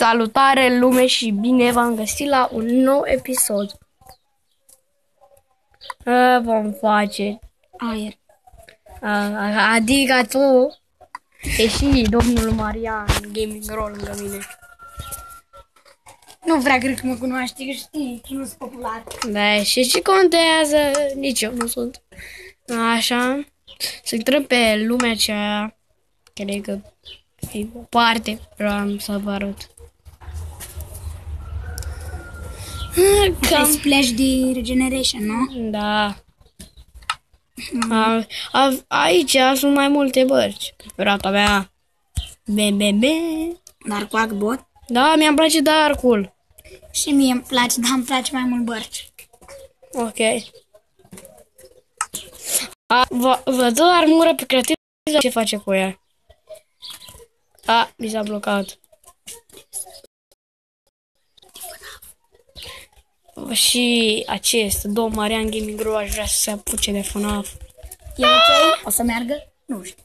Salutare lume și bine v-am găsit la un nou episod. Vom face aer. Adică tu e și domnul Marian Gaming Roll lângă mine. Nu vrea cred că mă cunoaște, că știi că nu sunt popular. Da, și ce contează? Nici eu nu sunt. Așa. Să intrăm pe lumea cea, cred că e o parte, vreau să vă arăt. Ca splash de regeneration, nu? Da. Aici sunt mai multe bărci. Preferata mea. Dar cu Agbot. Da, mi-am place Darkul. Și mie îmi place, dar îmi place mai mult bărci. Ok. Vă dă armură pe creativ. Ce face cu ea? Mi s-a blocat. Și acest domn Marian Gaming Roll aș vrea să se apuce de FNAF. E ok? O să meargă? Nu știu.